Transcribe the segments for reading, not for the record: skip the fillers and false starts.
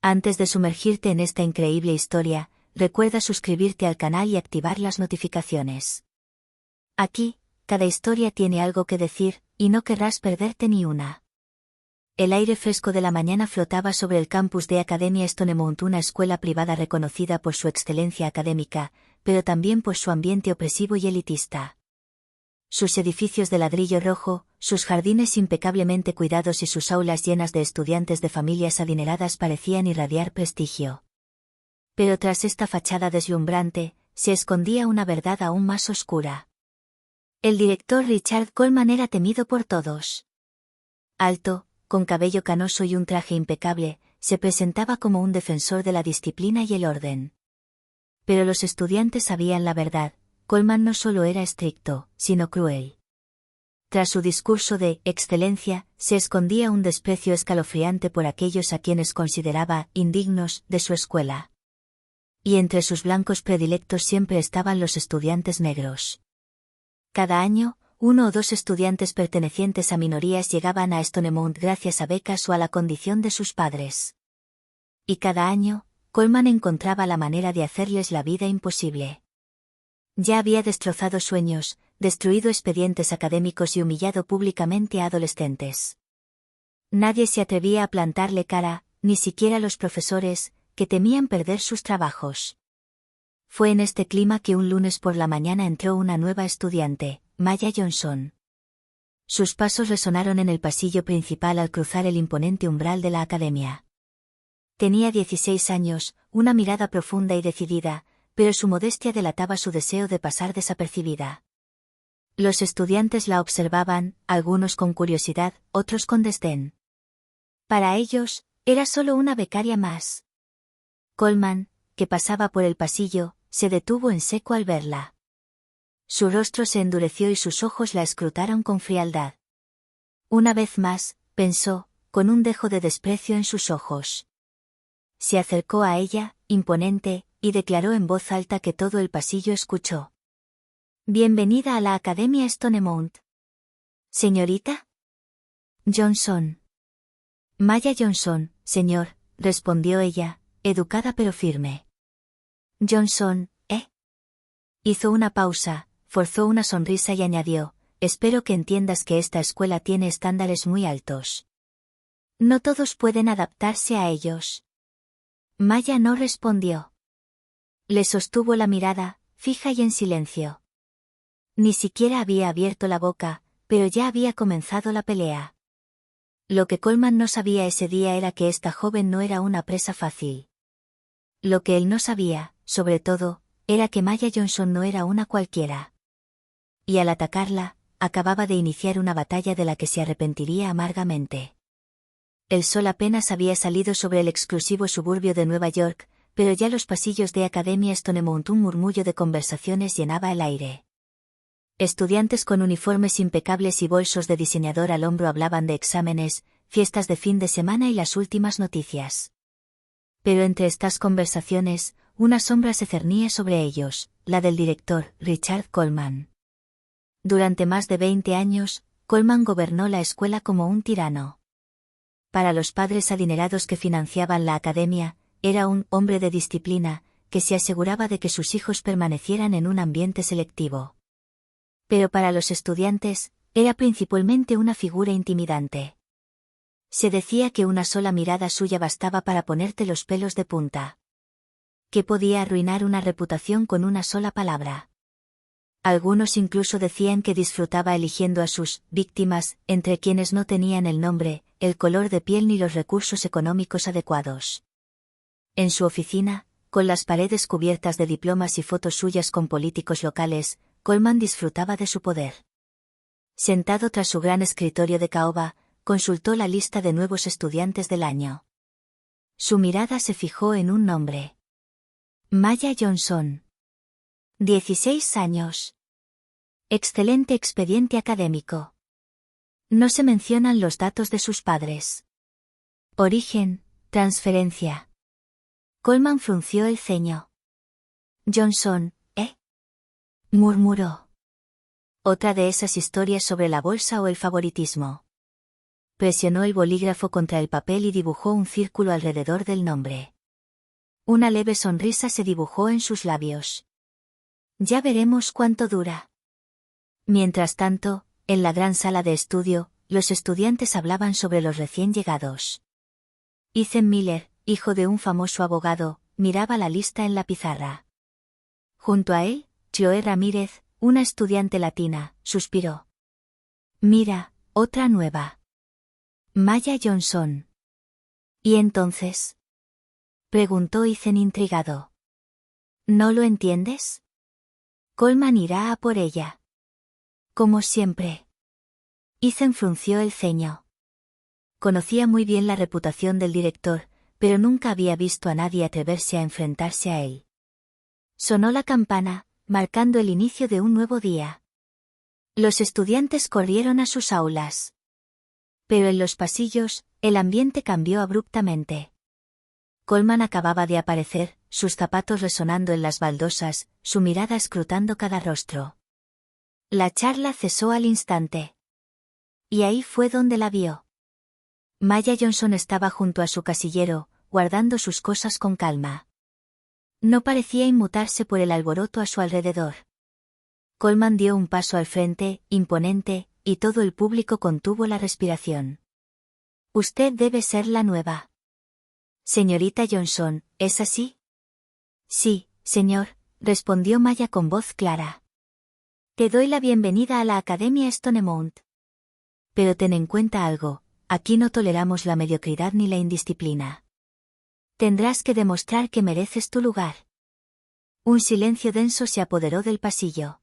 Antes de sumergirte en esta increíble historia, recuerda suscribirte al canal y activar las notificaciones. Aquí, cada historia tiene algo que decir, y no querrás perderte ni una. El aire fresco de la mañana flotaba sobre el campus de Academia Stonemount, una escuela privada reconocida por su excelencia académica, pero también por su ambiente opresivo y elitista. Sus edificios de ladrillo rojo, sus jardines impecablemente cuidados y sus aulas llenas de estudiantes de familias adineradas parecían irradiar prestigio. Pero tras esta fachada deslumbrante, se escondía una verdad aún más oscura. El director Richard Coleman era temido por todos. Alto, con cabello canoso y un traje impecable, se presentaba como un defensor de la disciplina y el orden. Pero los estudiantes sabían la verdad: Coleman no solo era estricto, sino cruel. Tras su discurso de excelencia, se escondía un desprecio escalofriante por aquellos a quienes consideraba indignos de su escuela. Y entre sus blancos predilectos siempre estaban los estudiantes negros. Cada año, 1 o 2 estudiantes pertenecientes a minorías llegaban a Stonemount gracias a becas o a la condición de sus padres. Y cada año, Coleman encontraba la manera de hacerles la vida imposible. Ya había destrozado sueños, destruido expedientes académicos y humillado públicamente a adolescentes. Nadie se atrevía a plantarle cara, ni siquiera los profesores, que temían perder sus trabajos. Fue en este clima que un lunes por la mañana entró una nueva estudiante, Maya Johnson. Sus pasos resonaron en el pasillo principal al cruzar el imponente umbral de la academia. Tenía 16 años, una mirada profunda y decidida, pero su modestia delataba su deseo de pasar desapercibida. Los estudiantes la observaban, algunos con curiosidad, otros con desdén. Para ellos, era solo una becaria más. Coleman, que pasaba por el pasillo, se detuvo en seco al verla. Su rostro se endureció y sus ojos la escrutaron con frialdad. Una vez más, pensó, con un dejo de desprecio en sus ojos. Se acercó a ella, imponente, y declaró en voz alta que todo el pasillo escuchó. «Bienvenida a la Academia Stonemount. ¿Señorita?» «Johnson». «Maya Johnson, señor», respondió ella, educada pero firme. «Johnson, ¿eh?» Hizo una pausa, forzó una sonrisa y añadió: «Espero que entiendas que esta escuela tiene estándares muy altos. No todos pueden adaptarse a ellos». Maya no respondió. Le sostuvo la mirada, fija y en silencio. Ni siquiera había abierto la boca, pero ya había comenzado la pelea. Lo que Coleman no sabía ese día era que esta joven no era una presa fácil. Lo que él no sabía, sobre todo, era que Maya Johnson no era una cualquiera. Y al atacarla, acababa de iniciar una batalla de la que se arrepentiría amargamente. El sol apenas había salido sobre el exclusivo suburbio de Nueva York, pero ya los pasillos de Academia Stonemount un murmullo de conversaciones llenaba el aire. Estudiantes con uniformes impecables y bolsos de diseñador al hombro hablaban de exámenes, fiestas de fin de semana y las últimas noticias. Pero entre estas conversaciones, una sombra se cernía sobre ellos, la del director, Richard Coleman. Durante más de 20 años, Coleman gobernó la escuela como un tirano. Para los padres adinerados que financiaban la academia, era un hombre de disciplina, que se aseguraba de que sus hijos permanecieran en un ambiente selectivo. Pero para los estudiantes, era principalmente una figura intimidante. Se decía que una sola mirada suya bastaba para ponerte los pelos de punta. Que podía arruinar una reputación con una sola palabra. Algunos incluso decían que disfrutaba eligiendo a sus víctimas, entre quienes no tenían el nombre, el color de piel ni los recursos económicos adecuados. En su oficina, con las paredes cubiertas de diplomas y fotos suyas con políticos locales, Coleman disfrutaba de su poder. Sentado tras su gran escritorio de caoba, consultó la lista de nuevos estudiantes del año. Su mirada se fijó en un nombre. Maya Johnson. 16 años. Excelente expediente académico. No se mencionan los datos de sus padres. Origen, transferencia. Coleman frunció el ceño. Johnson, ¿eh? Murmuró. Otra de esas historias sobre la bolsa o el favoritismo. Presionó el bolígrafo contra el papel y dibujó un círculo alrededor del nombre. Una leve sonrisa se dibujó en sus labios. Ya veremos cuánto dura. Mientras tanto, en la gran sala de estudio, los estudiantes hablaban sobre los recién llegados. Ethan Miller, hijo de un famoso abogado, miraba la lista en la pizarra. Junto a él, Chloe Ramírez, una estudiante latina, suspiró. Mira, otra nueva. Maya Johnson. ¿Y entonces? Preguntó Ethan intrigado. ¿No lo entiendes? Coleman irá a por ella. Como siempre. Ethan frunció el ceño. Conocía muy bien la reputación del director, pero nunca había visto a nadie atreverse a enfrentarse a él. Sonó la campana, marcando el inicio de un nuevo día. Los estudiantes corrieron a sus aulas. Pero en los pasillos, el ambiente cambió abruptamente. Coleman acababa de aparecer, sus zapatos resonando en las baldosas, su mirada escrutando cada rostro. La charla cesó al instante. Y ahí fue donde la vio. Maya Johnson estaba junto a su casillero, guardando sus cosas con calma. No parecía inmutarse por el alboroto a su alrededor. Coleman dio un paso al frente, imponente, y todo el público contuvo la respiración. Usted debe ser la nueva. Señorita Johnson, ¿es así? Sí, señor, respondió Maya con voz clara. Te doy la bienvenida a la Academia Stonemount. Pero ten en cuenta algo, aquí no toleramos la mediocridad ni la indisciplina. Tendrás que demostrar que mereces tu lugar. Un silencio denso se apoderó del pasillo.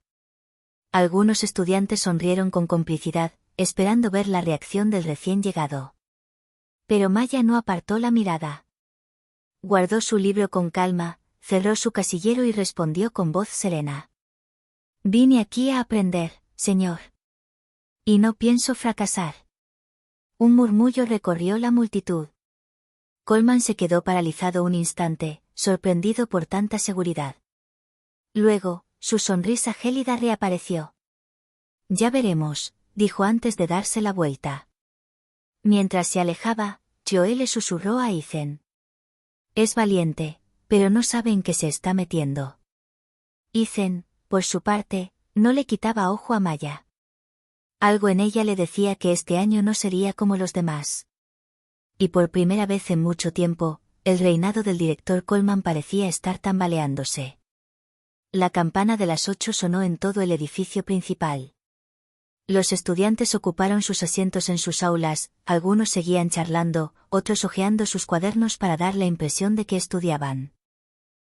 Algunos estudiantes sonrieron con complicidad, esperando ver la reacción del recién llegado. Pero Maya no apartó la mirada. Guardó su libro con calma, cerró su casillero y respondió con voz serena. Vine aquí a aprender, señor. Y no pienso fracasar. Un murmullo recorrió la multitud. Coleman se quedó paralizado un instante, sorprendido por tanta seguridad. Luego, su sonrisa gélida reapareció. Ya veremos, dijo antes de darse la vuelta. Mientras se alejaba, Chloe le susurró a Ethan. Es valiente, pero no sabe en qué se está metiendo. Ethan, por su parte, no le quitaba ojo a Maya. Algo en ella le decía que este año no sería como los demás. Y por primera vez en mucho tiempo, el reinado del director Coleman parecía estar tambaleándose. La campana de las 8 sonó en todo el edificio principal. Los estudiantes ocuparon sus asientos en sus aulas, algunos seguían charlando, otros hojeando sus cuadernos para dar la impresión de que estudiaban.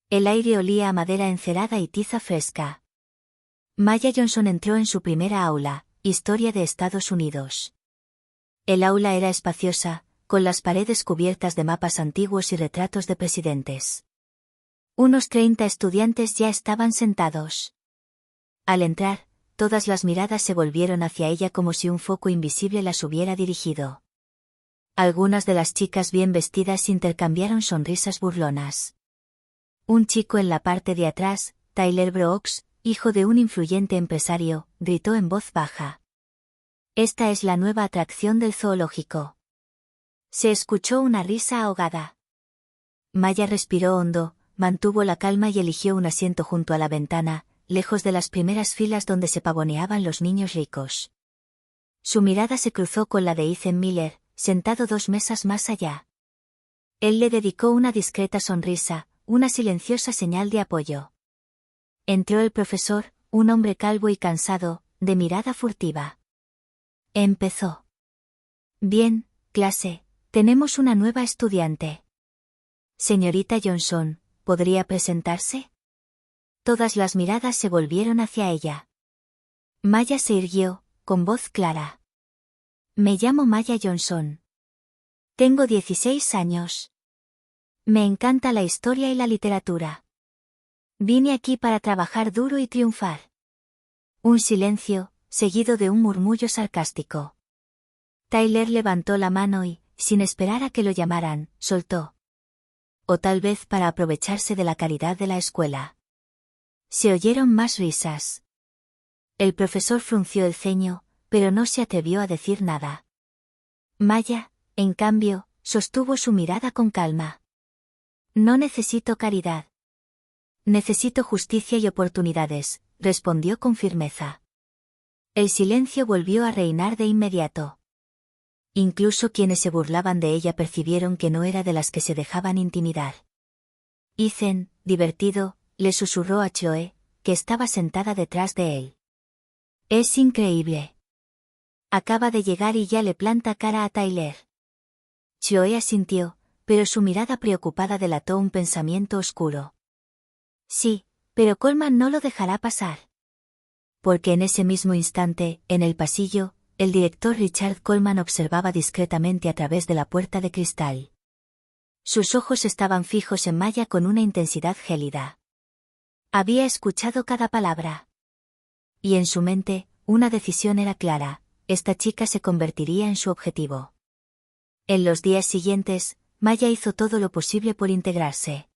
El aire olía a madera encerada y tiza fresca. Maya Johnson entró en su primera aula, Historia de Estados Unidos. El aula era espaciosa, con las paredes cubiertas de mapas antiguos y retratos de presidentes. Unos 30 estudiantes ya estaban sentados. Al entrar, todas las miradas se volvieron hacia ella como si un foco invisible las hubiera dirigido. Algunas de las chicas bien vestidas intercambiaron sonrisas burlonas. Un chico en la parte de atrás, Tyler Brooks, hijo de un influyente empresario, gritó en voz baja. Esta es la nueva atracción del zoológico. Se escuchó una risa ahogada. Maya respiró hondo, mantuvo la calma y eligió un asiento junto a la ventana, lejos de las primeras filas donde se pavoneaban los niños ricos. Su mirada se cruzó con la de Ethan Miller, sentado 2 mesas más allá. Él le dedicó una discreta sonrisa, una silenciosa señal de apoyo. Entró el profesor, un hombre calvo y cansado, de mirada furtiva. Empezó. Bien, clase, tenemos una nueva estudiante. Señorita Johnson, ¿podría presentarse? Todas las miradas se volvieron hacia ella. Maya se irguió, con voz clara. Me llamo Maya Johnson. Tengo 16 años. Me encanta la historia y la literatura. Vine aquí para trabajar duro y triunfar. Un silencio, seguido de un murmullo sarcástico. Tyler levantó la mano y, sin esperar a que lo llamaran, soltó. O tal vez para aprovecharse de la caridad de la escuela. Se oyeron más risas. El profesor frunció el ceño, pero no se atrevió a decir nada. Maya, en cambio, sostuvo su mirada con calma. No necesito caridad. Necesito justicia y oportunidades, respondió con firmeza. El silencio volvió a reinar de inmediato. Incluso quienes se burlaban de ella percibieron que no era de las que se dejaban intimidar. Ethan, divertido, le susurró a Chloe, que estaba sentada detrás de él. Es increíble. Acaba de llegar y ya le planta cara a Tyler. Chloe asintió, pero su mirada preocupada delató un pensamiento oscuro. Sí, pero Coleman no lo dejará pasar. Porque en ese mismo instante, en el pasillo, el director Richard Coleman observaba discretamente a través de la puerta de cristal. Sus ojos estaban fijos en Maya con una intensidad gélida. Había escuchado cada palabra. Y en su mente, una decisión era clara: esta chica se convertiría en su objetivo. En los días siguientes, Maya hizo todo lo posible por integrarse.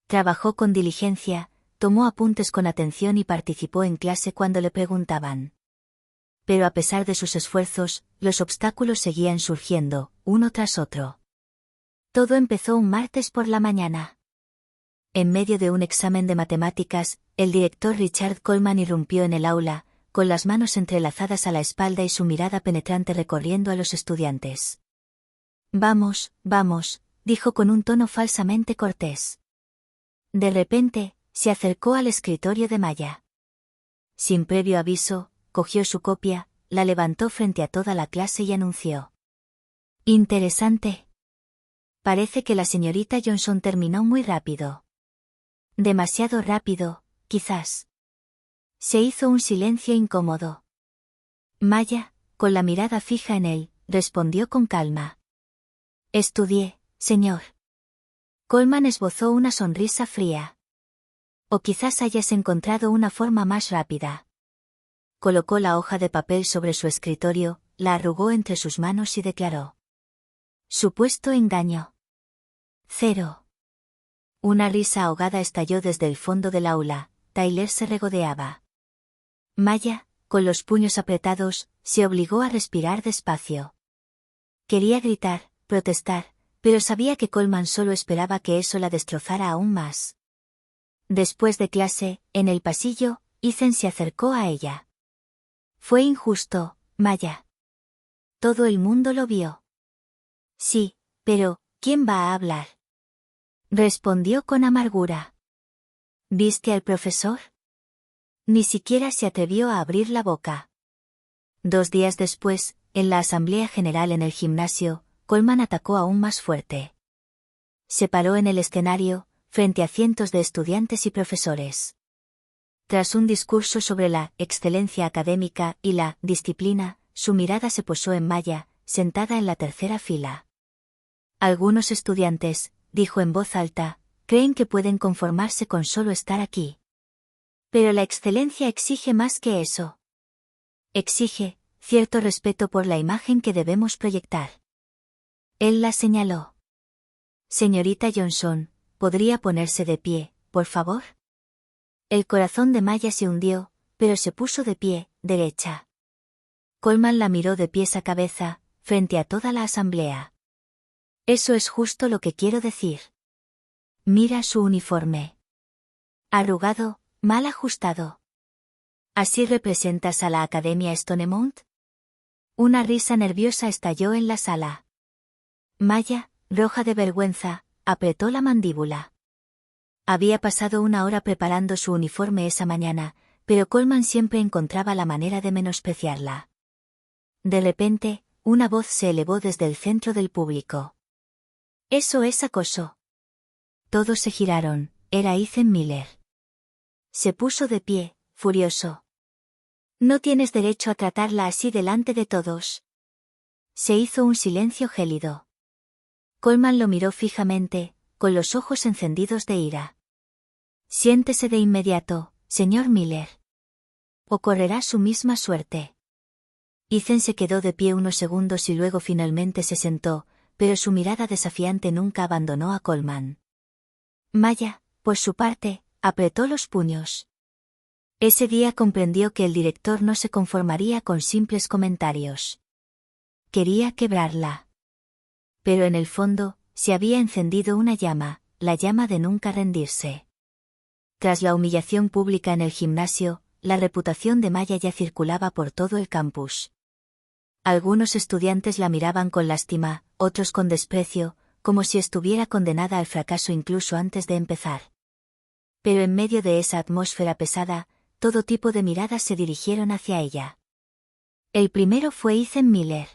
Trabajó con diligencia, tomó apuntes con atención y participó en clase cuando le preguntaban. Pero a pesar de sus esfuerzos, los obstáculos seguían surgiendo, uno tras otro. Todo empezó un martes por la mañana. En medio de un examen de matemáticas, el director Richard Coleman irrumpió en el aula, con las manos entrelazadas a la espalda y su mirada penetrante recorriendo a los estudiantes. Vamos, vamos, dijo con un tono falsamente cortés. De repente, se acercó al escritorio de Maya. Sin previo aviso, cogió su copia, la levantó frente a toda la clase y anunció. Interesante. Parece que la señorita Johnson terminó muy rápido. Demasiado rápido, quizás. Se hizo un silencio incómodo. Maya, con la mirada fija en él, respondió con calma. Estudié, señor. Coleman esbozó una sonrisa fría. O quizás hayas encontrado una forma más rápida. Colocó la hoja de papel sobre su escritorio, la arrugó entre sus manos y declaró. Supuesto engaño. 0. Una risa ahogada estalló desde el fondo del aula. Tyler se regodeaba. Maya, con los puños apretados, se obligó a respirar despacio. Quería gritar, protestar, pero sabía que Coleman solo esperaba que eso la destrozara aún más. Después de clase, en el pasillo, Ethan se acercó a ella. Fue injusto, Maya. Todo el mundo lo vio. Sí, pero, ¿quién va a hablar? Respondió con amargura. ¿Viste al profesor? Ni siquiera se atrevió a abrir la boca. 2 días después, en la asamblea general en el gimnasio, Coleman atacó aún más fuerte. Se paró en el escenario, frente a cientos de estudiantes y profesores. Tras un discurso sobre la excelencia académica y la disciplina, su mirada se posó en Maya, sentada en la tercera fila. Algunos estudiantes, dijo en voz alta, creen que pueden conformarse con solo estar aquí. Pero la excelencia exige más que eso. Exige cierto respeto por la imagen que debemos proyectar. Él la señaló. Señorita Johnson, ¿podría ponerse de pie, por favor? El corazón de Maya se hundió, pero se puso de pie, derecha. Coleman la miró de pies a cabeza, frente a toda la asamblea. Eso es justo lo que quiero decir. Mira su uniforme. Arrugado, mal ajustado. ¿Así representas a la Academia Stonemount? Una risa nerviosa estalló en la sala. Maya, roja de vergüenza, apretó la mandíbula. Había pasado 1 hora preparando su uniforme esa mañana, pero Coleman siempre encontraba la manera de menospreciarla. De repente, una voz se elevó desde el centro del público. Eso es acoso. Todos se giraron, era Ethan Miller. Se puso de pie, furioso. No tienes derecho a tratarla así delante de todos. Se hizo un silencio gélido. Coleman lo miró fijamente, con los ojos encendidos de ira. Siéntese de inmediato, señor Miller. O correrá su misma suerte. Ethan se quedó de pie unos segundos y luego finalmente se sentó, pero su mirada desafiante nunca abandonó a Coleman. Maya, por su parte, apretó los puños. Ese día comprendió que el director no se conformaría con simples comentarios. Quería quebrarla. Pero en el fondo, se había encendido una llama, la llama de nunca rendirse. Tras la humillación pública en el gimnasio, la reputación de Maya ya circulaba por todo el campus. Algunos estudiantes la miraban con lástima, otros con desprecio, como si estuviera condenada al fracaso incluso antes de empezar. Pero en medio de esa atmósfera pesada, todo tipo de miradas se dirigieron hacia ella. El primero fue Ethan Miller.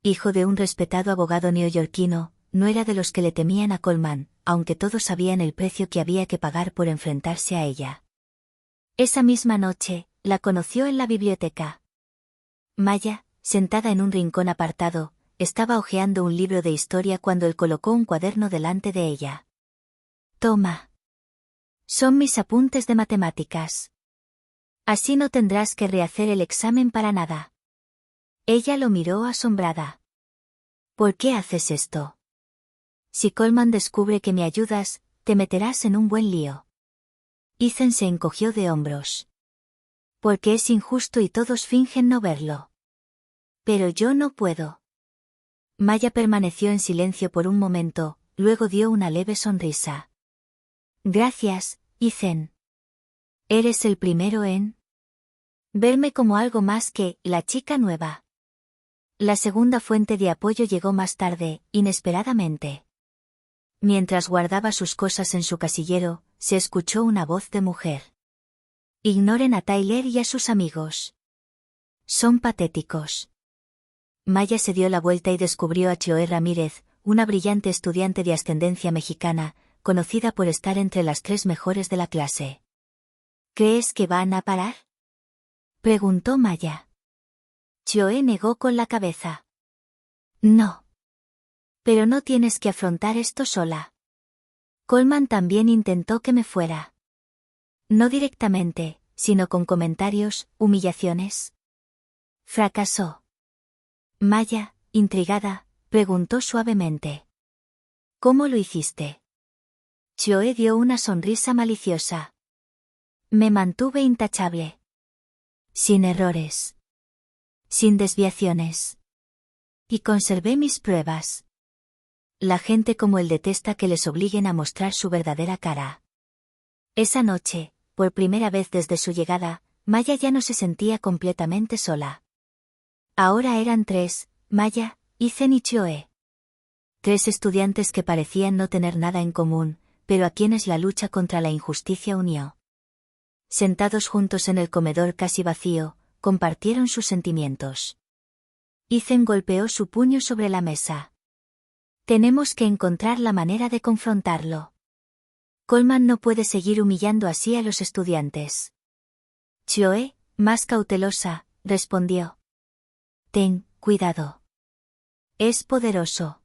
Hijo de un respetado abogado neoyorquino, no era de los que le temían a Coleman, aunque todos sabían el precio que había que pagar por enfrentarse a ella. Esa misma noche, la conoció en la biblioteca. Maya, sentada en un rincón apartado, estaba hojeando un libro de historia cuando él colocó un cuaderno delante de ella. «Toma. Son mis apuntes de matemáticas. Así no tendrás que rehacer el examen para nada». Ella lo miró asombrada. «¿Por qué haces esto? Si Coleman descubre que me ayudas, te meterás en un buen lío». Ethan se encogió de hombros. «Porque es injusto y todos fingen no verlo. Pero yo no puedo». Maya permaneció en silencio por un momento, luego dio una leve sonrisa. «Gracias, Ethan. Eres el primero en verme como algo más que la chica nueva». La segunda fuente de apoyo llegó más tarde, inesperadamente. Mientras guardaba sus cosas en su casillero, se escuchó una voz de mujer. «Ignoren a Tyler y a sus amigos. Son patéticos». Maya se dio la vuelta y descubrió a Chloe Ramírez, una brillante estudiante de ascendencia mexicana, conocida por estar entre las 3 mejores de la clase. «¿Crees que van a parar?», preguntó Maya. Chloe negó con la cabeza. «No. Pero no tienes que afrontar esto sola. Coleman también intentó que me fuera. No directamente, sino con comentarios, humillaciones. Fracasó». Maya, intrigada, preguntó suavemente. «¿Cómo lo hiciste?». Chloe dio una sonrisa maliciosa. «Me mantuve intachable. Sin errores. Sin desviaciones. Y conservé mis pruebas». La gente como él detesta que les obliguen a mostrar su verdadera cara. Esa noche, por primera vez desde su llegada, Maya ya no se sentía completamente sola. Ahora eran 3, Maya, Ethan y Chloe. 3 estudiantes que parecían no tener nada en común, pero a quienes la lucha contra la injusticia unió. Sentados juntos en el comedor casi vacío, compartieron sus sentimientos. Ethan golpeó su puño sobre la mesa. «Tenemos que encontrar la manera de confrontarlo. Coleman no puede seguir humillando así a los estudiantes». Chloe, más cautelosa, respondió. «Ten cuidado. Es poderoso.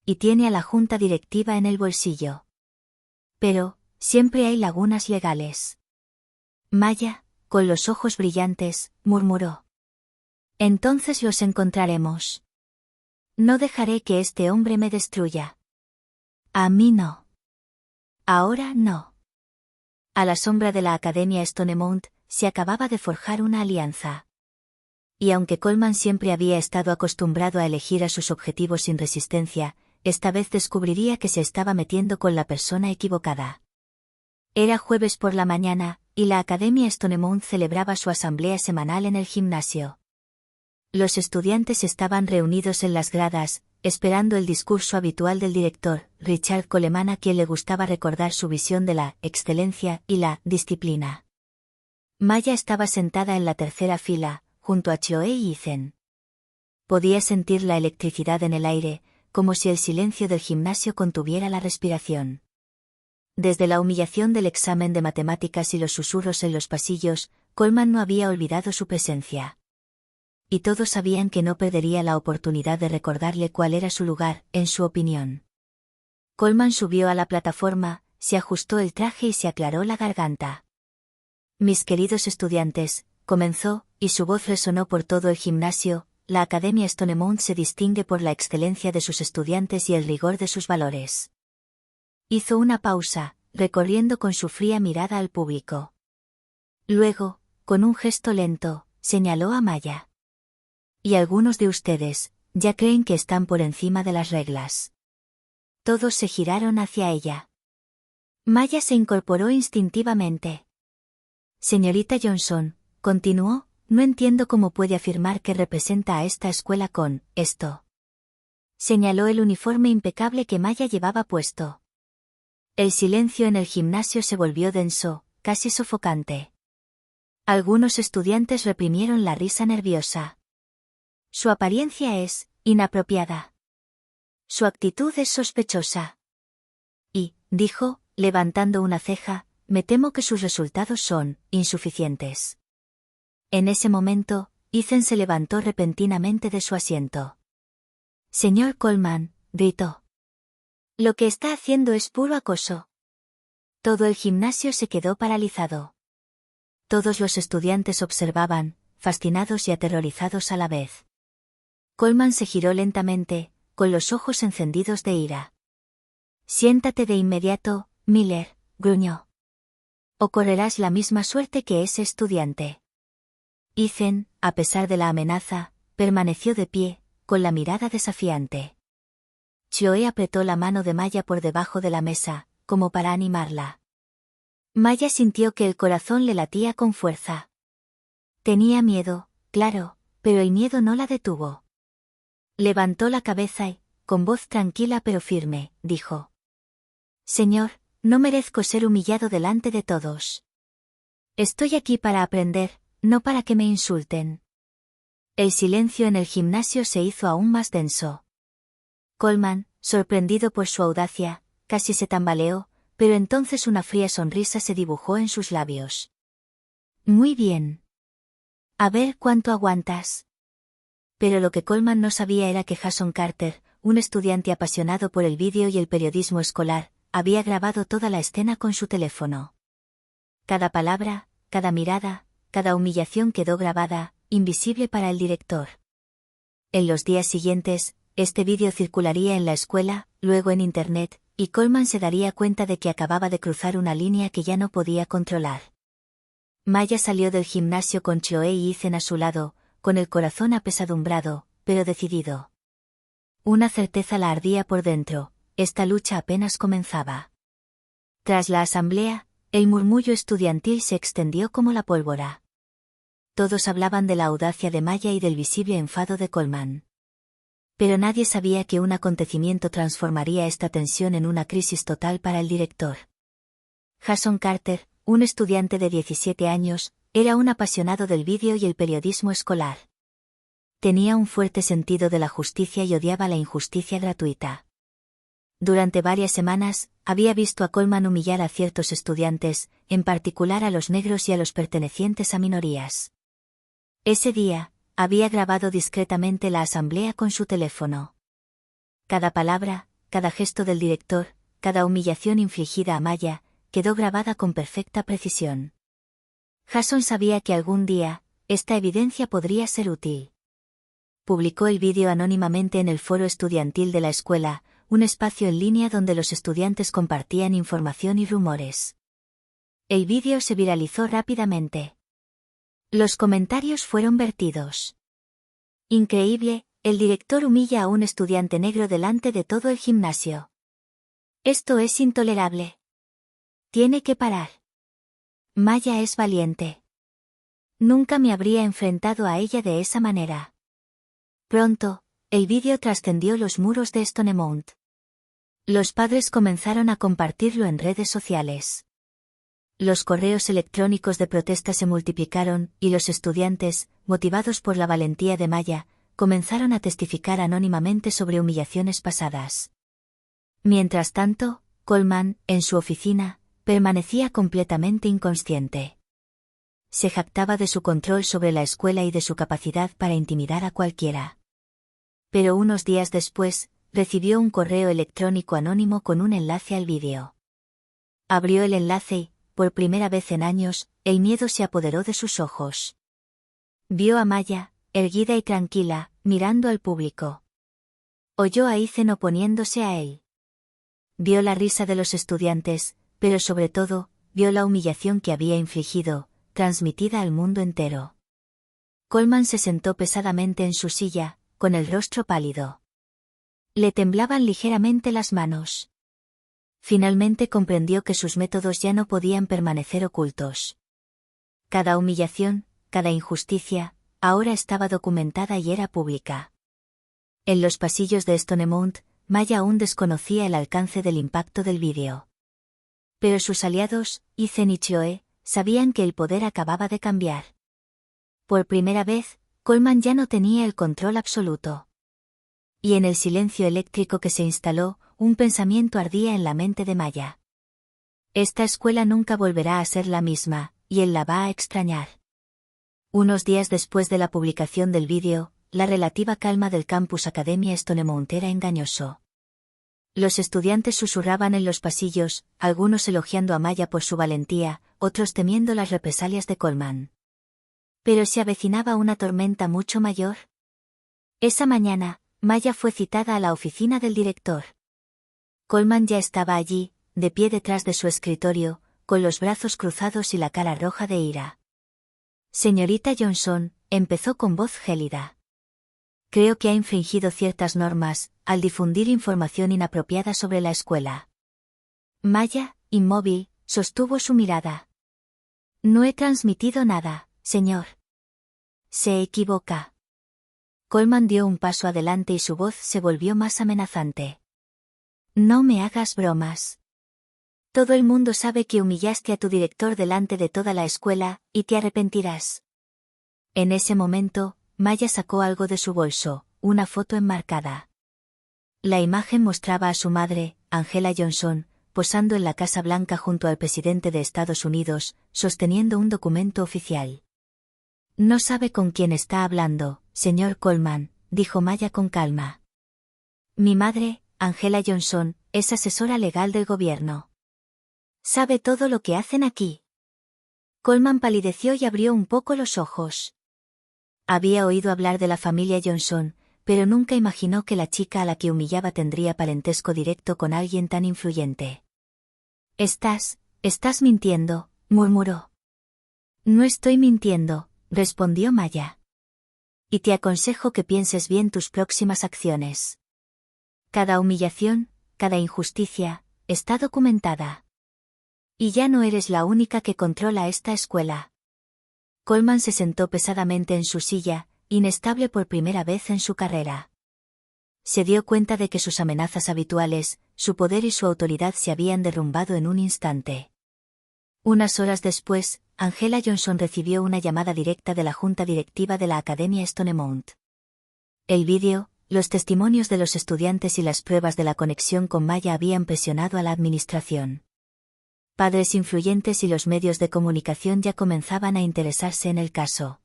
Y tiene a la junta directiva en el bolsillo. Pero, siempre hay lagunas legales». Maya, con los ojos brillantes, murmuró. «Entonces los encontraremos. No dejaré que este hombre me destruya». «A mí no. Ahora no». A la sombra de la Academia Stonemount, se acababa de forjar una alianza. Y aunque Coleman siempre había estado acostumbrado a elegir a sus objetivos sin resistencia, esta vez descubriría que se estaba metiendo con la persona equivocada. Era jueves por la mañana, y la Academia Stonemount celebraba su asamblea semanal en el gimnasio. Los estudiantes estaban reunidos en las gradas, esperando el discurso habitual del director, Richard Coleman, a quien le gustaba recordar su visión de la excelencia y la disciplina. Maya estaba sentada en la tercera fila, junto a Chloe y Ethan. Podía sentir la electricidad en el aire, como si el silencio del gimnasio contuviera la respiración. Desde la humillación del examen de matemáticas y los susurros en los pasillos, Coleman no había olvidado su presencia. Y todos sabían que no perdería la oportunidad de recordarle cuál era su lugar, en su opinión. Coleman subió a la plataforma, se ajustó el traje y se aclaró la garganta. «Mis queridos estudiantes», comenzó, y su voz resonó por todo el gimnasio, «la Academia Stonemount se distingue por la excelencia de sus estudiantes y el rigor de sus valores». Hizo una pausa, recorriendo con su fría mirada al público. Luego, con un gesto lento, señaló a Maya. Y algunos de ustedes, ya creen que están por encima de las reglas. Todos se giraron hacia ella. Maya se incorporó instintivamente. Señorita Johnson, continuó, no entiendo cómo puede afirmar que representa a esta escuela con esto. Señaló el uniforme impecable que Maya llevaba puesto. El silencio en el gimnasio se volvió denso, casi sofocante. Algunos estudiantes reprimieron la risa nerviosa. Su apariencia es inapropiada. Su actitud es sospechosa. Y, dijo, levantando una ceja, me temo que sus resultados son insuficientes. En ese momento, Ethan se levantó repentinamente de su asiento. Señor Coleman, gritó. Lo que está haciendo es puro acoso. Todo el gimnasio se quedó paralizado. Todos los estudiantes observaban, fascinados y aterrorizados a la vez. Coleman se giró lentamente, con los ojos encendidos de ira. Siéntate de inmediato, Miller, gruñó. O correrás la misma suerte que ese estudiante. Ethan, a pesar de la amenaza, permaneció de pie, con la mirada desafiante. Chloe apretó la mano de Maya por debajo de la mesa, como para animarla. Maya sintió que el corazón le latía con fuerza. Tenía miedo, claro, pero el miedo no la detuvo. Levantó la cabeza y, con voz tranquila pero firme, dijo. Señor, no merezco ser humillado delante de todos. Estoy aquí para aprender, no para que me insulten. El silencio en el gimnasio se hizo aún más denso. Coleman, sorprendido por su audacia, casi se tambaleó, pero entonces una fría sonrisa se dibujó en sus labios. Muy bien. A ver cuánto aguantas. Pero lo que Coleman no sabía era que Jason Carter, un estudiante apasionado por el vídeo y el periodismo escolar, había grabado toda la escena con su teléfono. Cada palabra, cada mirada, cada humillación quedó grabada, invisible para el director. En los días siguientes, este vídeo circularía en la escuela, luego en Internet, y Coleman se daría cuenta de que acababa de cruzar una línea que ya no podía controlar. Maya salió del gimnasio con Chloe y Ethan a su lado, con el corazón apesadumbrado, pero decidido. Una certeza la ardía por dentro, esta lucha apenas comenzaba. Tras la asamblea, el murmullo estudiantil se extendió como la pólvora. Todos hablaban de la audacia de Maya y del visible enfado de Coleman. Pero nadie sabía que un acontecimiento transformaría esta tensión en una crisis total para el director. Jason Carter, un estudiante de 17 años, era un apasionado del vídeo y el periodismo escolar. Tenía un fuerte sentido de la justicia y odiaba la injusticia gratuita. Durante varias semanas, había visto a Coleman humillar a ciertos estudiantes, en particular a los negros y a los pertenecientes a minorías. Ese día, había grabado discretamente la asamblea con su teléfono. Cada palabra, cada gesto del director, cada humillación infligida a Maya, quedó grabada con perfecta precisión. Jason sabía que algún día, esta evidencia podría ser útil. Publicó el vídeo anónimamente en el foro estudiantil de la escuela, un espacio en línea donde los estudiantes compartían información y rumores. El vídeo se viralizó rápidamente. Los comentarios fueron vertidos. Increíble, el director humilla a un estudiante negro delante de todo el gimnasio. Esto es intolerable. Tiene que parar. Maya es valiente. Nunca me habría enfrentado a ella de esa manera. Pronto, el vídeo trascendió los muros de Stonemount. Los padres comenzaron a compartirlo en redes sociales. Los correos electrónicos de protesta se multiplicaron, y los estudiantes, motivados por la valentía de Maya, comenzaron a testificar anónimamente sobre humillaciones pasadas. Mientras tanto, Coleman, en su oficina, permanecía completamente inconsciente. Se jactaba de su control sobre la escuela y de su capacidad para intimidar a cualquiera. Pero unos días después, recibió un correo electrónico anónimo con un enlace al vídeo. Abrió el enlace y, por primera vez en años, el miedo se apoderó de sus ojos. Vio a Maya, erguida y tranquila, mirando al público. Oyó a Ethan oponiéndose a él. Vio la risa de los estudiantes, pero sobre todo, vio la humillación que había infligido, transmitida al mundo entero. Coleman se sentó pesadamente en su silla, con el rostro pálido. Le temblaban ligeramente las manos. Finalmente comprendió que sus métodos ya no podían permanecer ocultos. Cada humillación, cada injusticia, ahora estaba documentada y era pública. En los pasillos de Stonemount, Maya aún desconocía el alcance del impacto del vídeo. Pero sus aliados, Ethan y Chloe, sabían que el poder acababa de cambiar. Por primera vez, Coleman ya no tenía el control absoluto. Y en el silencio eléctrico que se instaló, un pensamiento ardía en la mente de Maya. Esta escuela nunca volverá a ser la misma, y él la va a extrañar. Unos días después de la publicación del vídeo, la relativa calma del campus Academia Stonemount era engañoso. Los estudiantes susurraban en los pasillos, algunos elogiando a Maya por su valentía, otros temiendo las represalias de Coleman. Pero se avecinaba una tormenta mucho mayor. Esa mañana, Maya fue citada a la oficina del director. Coleman ya estaba allí, de pie detrás de su escritorio, con los brazos cruzados y la cara roja de ira. Señorita Johnson, empezó con voz gélida. Creo que ha infringido ciertas normas, al difundir información inapropiada sobre la escuela. Maya, inmóvil, sostuvo su mirada. No he transmitido nada, señor. Se equivoca. Coleman dio un paso adelante y su voz se volvió más amenazante. No me hagas bromas. Todo el mundo sabe que humillaste a tu director delante de toda la escuela, y te arrepentirás. En ese momento, Maya sacó algo de su bolso, una foto enmarcada. La imagen mostraba a su madre, Angela Johnson, posando en la Casa Blanca junto al presidente de Estados Unidos, sosteniendo un documento oficial. No sabe con quién está hablando, señor Coleman, dijo Maya con calma. Mi madre, Angela Johnson, es asesora legal del gobierno. ¿Sabe todo lo que hacen aquí? Coleman palideció y abrió un poco los ojos. Había oído hablar de la familia Johnson, pero nunca imaginó que la chica a la que humillaba tendría parentesco directo con alguien tan influyente. Estás mintiendo, murmuró. No estoy mintiendo, respondió Maya. Y te aconsejo que pienses bien tus próximas acciones. Cada humillación, cada injusticia, está documentada. Y ya no eres la única que controla esta escuela. Coleman se sentó pesadamente en su silla, inestable por primera vez en su carrera. Se dio cuenta de que sus amenazas habituales, su poder y su autoridad se habían derrumbado en un instante. Unas horas después, Angela Johnson recibió una llamada directa de la junta directiva de la Academia Stonemount. El vídeo, los testimonios de los estudiantes y las pruebas de la conexión con Maya habían presionado a la administración. Padres influyentes y los medios de comunicación ya comenzaban a interesarse en el caso.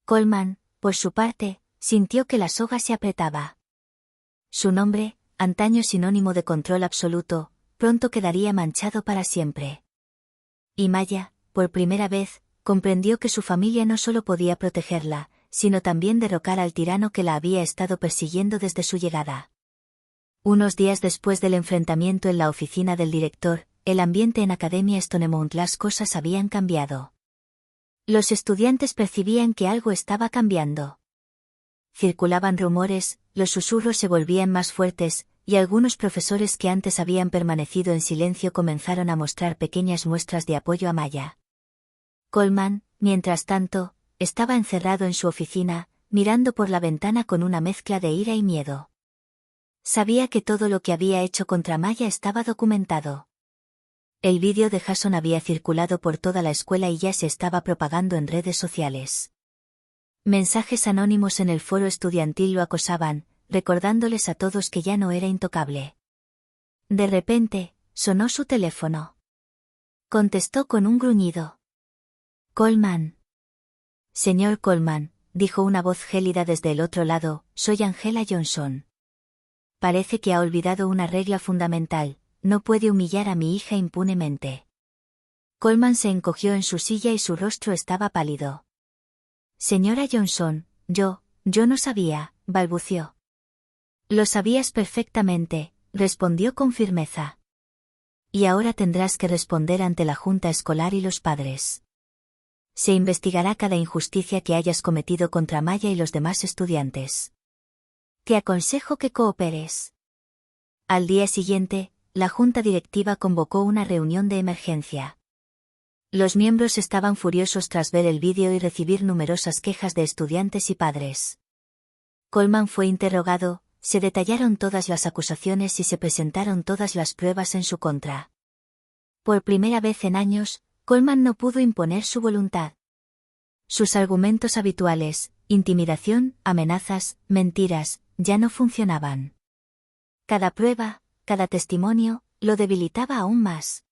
Coleman, por su parte, sintió que la soga se apretaba. Su nombre, antaño sinónimo de control absoluto, pronto quedaría manchado para siempre. Y Maya, por primera vez, comprendió que su familia no solo podía protegerla, sino también derrocar al tirano que la había estado persiguiendo desde su llegada. Unos días después del enfrentamiento en la oficina del director, el ambiente en Academia Stonemount, las cosas habían cambiado. Los estudiantes percibían que algo estaba cambiando. Circulaban rumores, los susurros se volvían más fuertes, y algunos profesores que antes habían permanecido en silencio comenzaron a mostrar pequeñas muestras de apoyo a Maya. Coleman, mientras tanto, estaba encerrado en su oficina, mirando por la ventana con una mezcla de ira y miedo. Sabía que todo lo que había hecho contra Maya estaba documentado. El vídeo de Jason había circulado por toda la escuela y ya se estaba propagando en redes sociales. Mensajes anónimos en el foro estudiantil lo acosaban, recordándoles a todos que ya no era intocable. De repente, sonó su teléfono. Contestó con un gruñido. Coleman. Señor Coleman, dijo una voz gélida desde el otro lado, soy Angela Johnson. Parece que ha olvidado una regla fundamental. No puede humillar a mi hija impunemente. Coleman se encogió en su silla y su rostro estaba pálido. Señora Johnson, yo no sabía, balbució. Lo sabías perfectamente, respondió con firmeza. Y ahora tendrás que responder ante la junta escolar y los padres. Se investigará cada injusticia que hayas cometido contra Maya y los demás estudiantes. Te aconsejo que cooperes. Al día siguiente, la junta directiva convocó una reunión de emergencia. Los miembros estaban furiosos tras ver el vídeo y recibir numerosas quejas de estudiantes y padres. Coleman fue interrogado, se detallaron todas las acusaciones y se presentaron todas las pruebas en su contra. Por primera vez en años, Coleman no pudo imponer su voluntad. Sus argumentos habituales, intimidación, amenazas, mentiras, ya no funcionaban. Cada prueba, cada testimonio, lo debilitaba aún más.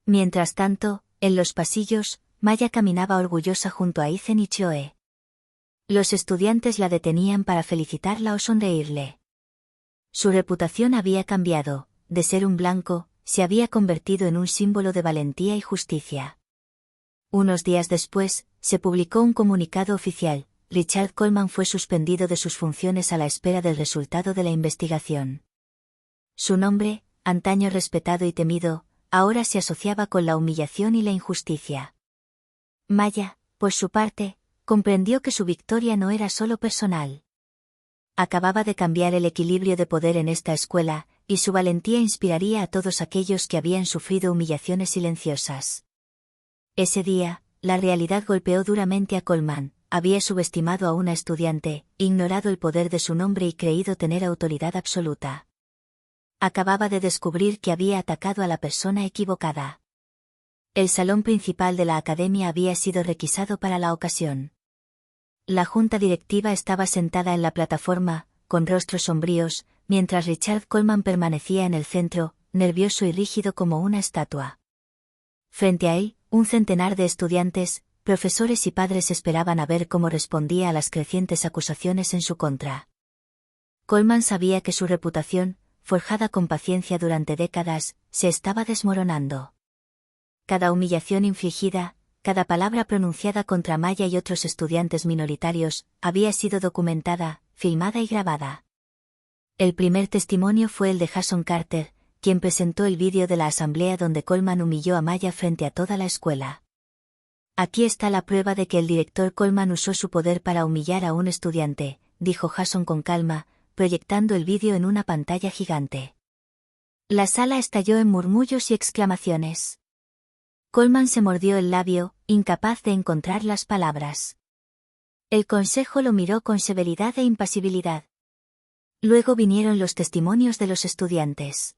Mientras tanto, en los pasillos, Maya caminaba orgullosa junto a Ethan y Choe. Los estudiantes la detenían para felicitarla o sonreírle. Su reputación había cambiado, de ser un blanco, se había convertido en un símbolo de valentía y justicia. Unos días después, se publicó un comunicado oficial: Richard Coleman fue suspendido de sus funciones a la espera del resultado de la investigación. Su nombre, antaño respetado y temido, ahora se asociaba con la humillación y la injusticia. Maya, por su parte, comprendió que su victoria no era solo personal. Acababa de cambiar el equilibrio de poder en esta escuela, y su valentía inspiraría a todos aquellos que habían sufrido humillaciones silenciosas. Ese día, la realidad golpeó duramente a Coleman. Había subestimado a una estudiante, ignorado el poder de su nombre y creído tener autoridad absoluta. Acababa de descubrir que había atacado a la persona equivocada. El salón principal de la academia había sido requisado para la ocasión. La junta directiva estaba sentada en la plataforma, con rostros sombríos, mientras Richard Coleman permanecía en el centro, nervioso y rígido como una estatua. Frente a él, un centenar de estudiantes, profesores y padres esperaban a ver cómo respondía a las crecientes acusaciones en su contra. Coleman sabía que su reputación, forjada con paciencia durante décadas, se estaba desmoronando. Cada humillación infligida, cada palabra pronunciada contra Maya y otros estudiantes minoritarios, había sido documentada, filmada y grabada. El primer testimonio fue el de Jason Carter, quien presentó el vídeo de la asamblea donde Coleman humilló a Maya frente a toda la escuela. Aquí está la prueba de que el director Coleman usó su poder para humillar a un estudiante, dijo Jason con calma, proyectando el vídeo en una pantalla gigante. La sala estalló en murmullos y exclamaciones. Coleman se mordió el labio, incapaz de encontrar las palabras. El consejo lo miró con severidad e impasibilidad. Luego vinieron los testimonios de los estudiantes.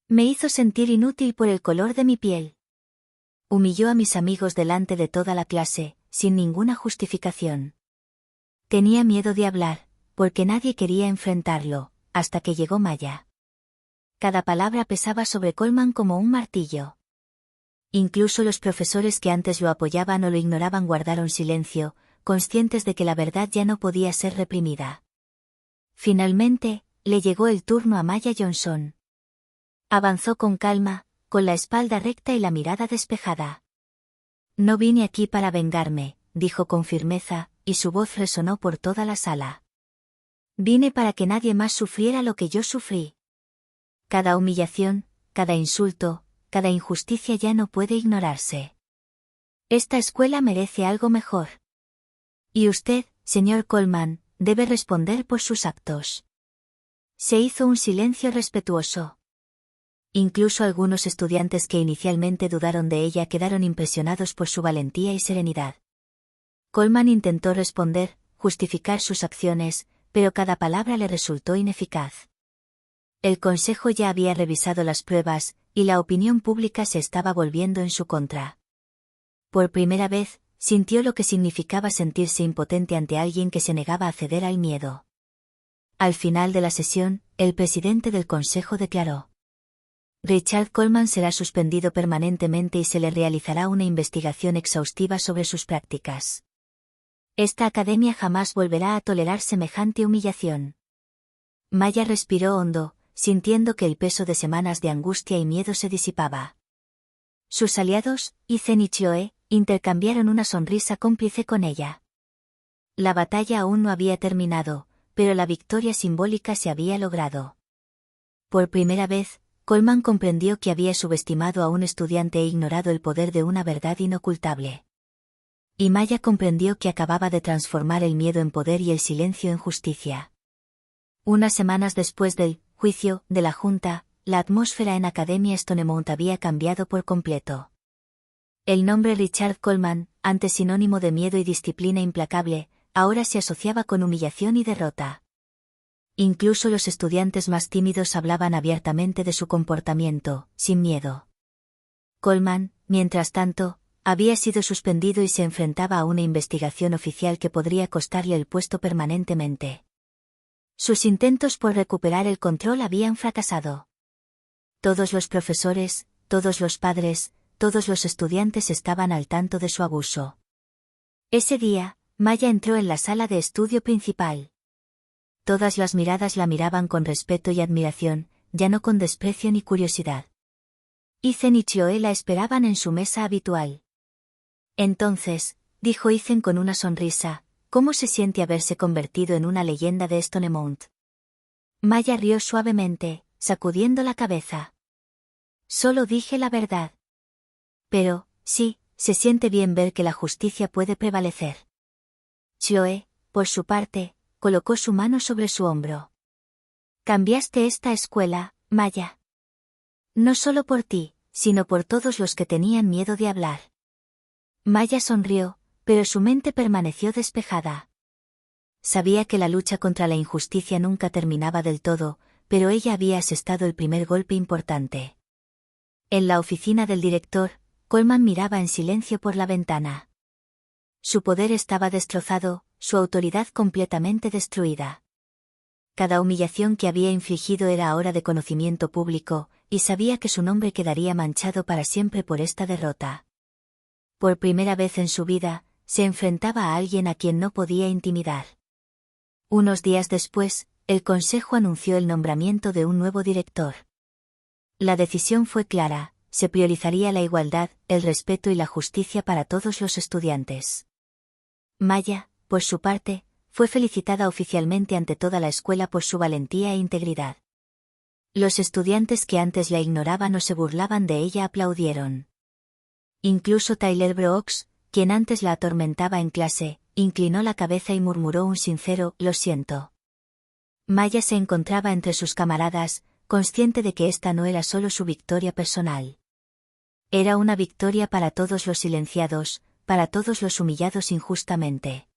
Me hizo sentir inútil por el color de mi piel. Humilló a mis amigos delante de toda la clase, sin ninguna justificación. Tenía miedo de hablar, porque nadie quería enfrentarlo, hasta que llegó Maya. Cada palabra pesaba sobre Coleman como un martillo. Incluso los profesores que antes lo apoyaban o lo ignoraban guardaron silencio, conscientes de que la verdad ya no podía ser reprimida. Finalmente, le llegó el turno a Maya Johnson. Avanzó con calma, con la espalda recta y la mirada despejada. No vine aquí para vengarme, dijo con firmeza, y su voz resonó por toda la sala. Vine para que nadie más sufriera lo que yo sufrí. Cada humillación, cada insulto, cada injusticia ya no puede ignorarse. Esta escuela merece algo mejor. Y usted, señor Coleman, debe responder por sus actos. Se hizo un silencio respetuoso. Incluso algunos estudiantes que inicialmente dudaron de ella quedaron impresionados por su valentía y serenidad. Coleman intentó responder, justificar sus acciones, pero cada palabra le resultó ineficaz. El consejo ya había revisado las pruebas, y la opinión pública se estaba volviendo en su contra. Por primera vez, sintió lo que significaba sentirse impotente ante alguien que se negaba a ceder al miedo. Al final de la sesión, el presidente del consejo declaró: Richard Coleman será suspendido permanentemente y se le realizará una investigación exhaustiva sobre sus prácticas. Esta academia jamás volverá a tolerar semejante humillación. Maya respiró hondo, sintiendo que el peso de semanas de angustia y miedo se disipaba. Sus aliados, Ethan y Choe, intercambiaron una sonrisa cómplice con ella. La batalla aún no había terminado, pero la victoria simbólica se había logrado. Por primera vez, Coleman comprendió que había subestimado a un estudiante e ignorado el poder de una verdad inocultable. Y Maya comprendió que acababa de transformar el miedo en poder y el silencio en justicia. Unas semanas después del juicio de la Junta, la atmósfera en Academia Stonemount había cambiado por completo. El nombre Richard Coleman, antes sinónimo de miedo y disciplina implacable, ahora se asociaba con humillación y derrota. Incluso los estudiantes más tímidos hablaban abiertamente de su comportamiento, sin miedo. Coleman, mientras tanto, había sido suspendido y se enfrentaba a una investigación oficial que podría costarle el puesto permanentemente. Sus intentos por recuperar el control habían fracasado. Todos los profesores, todos los padres, todos los estudiantes estaban al tanto de su abuso. Ese día, Maya entró en la sala de estudio principal. Todas las miradas la miraban con respeto y admiración, ya no con desprecio ni curiosidad. Ethan y Chloe la esperaban en su mesa habitual. Entonces, dijo Ethan con una sonrisa, ¿cómo se siente haberse convertido en una leyenda de Stonemount? Maya rió suavemente, sacudiendo la cabeza. Solo dije la verdad. Pero, sí, se siente bien ver que la justicia puede prevalecer. Chloe, por su parte, colocó su mano sobre su hombro. Cambiaste esta escuela, Maya. No solo por ti, sino por todos los que tenían miedo de hablar. Maya sonrió, pero su mente permaneció despejada. Sabía que la lucha contra la injusticia nunca terminaba del todo, pero ella había asestado el primer golpe importante. En la oficina del director, Coleman miraba en silencio por la ventana. Su poder estaba destrozado, su autoridad completamente destruida. Cada humillación que había infligido era ahora de conocimiento público, y sabía que su nombre quedaría manchado para siempre por esta derrota. Por primera vez en su vida, se enfrentaba a alguien a quien no podía intimidar. Unos días después, el consejo anunció el nombramiento de un nuevo director. La decisión fue clara, se priorizaría la igualdad, el respeto y la justicia para todos los estudiantes. Maya, por su parte, fue felicitada oficialmente ante toda la escuela por su valentía e integridad. Los estudiantes que antes la ignoraban o se burlaban de ella aplaudieron. Incluso Tyler Brooks, quien antes la atormentaba en clase, inclinó la cabeza y murmuró un sincero «lo siento». Maya se encontraba entre sus camaradas, consciente de que esta no era solo su victoria personal. Era una victoria para todos los silenciados, para todos los humillados injustamente.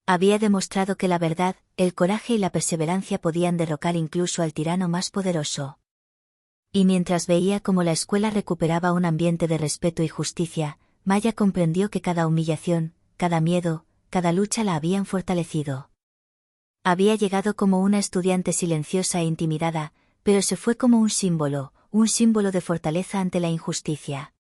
Había demostrado que la verdad, el coraje y la perseverancia podían derrocar incluso al tirano más poderoso. Y mientras veía cómo la escuela recuperaba un ambiente de respeto y justicia, Maya comprendió que cada humillación, cada miedo, cada lucha la habían fortalecido. Había llegado como una estudiante silenciosa e intimidada, pero se fue como un símbolo de fortaleza ante la injusticia.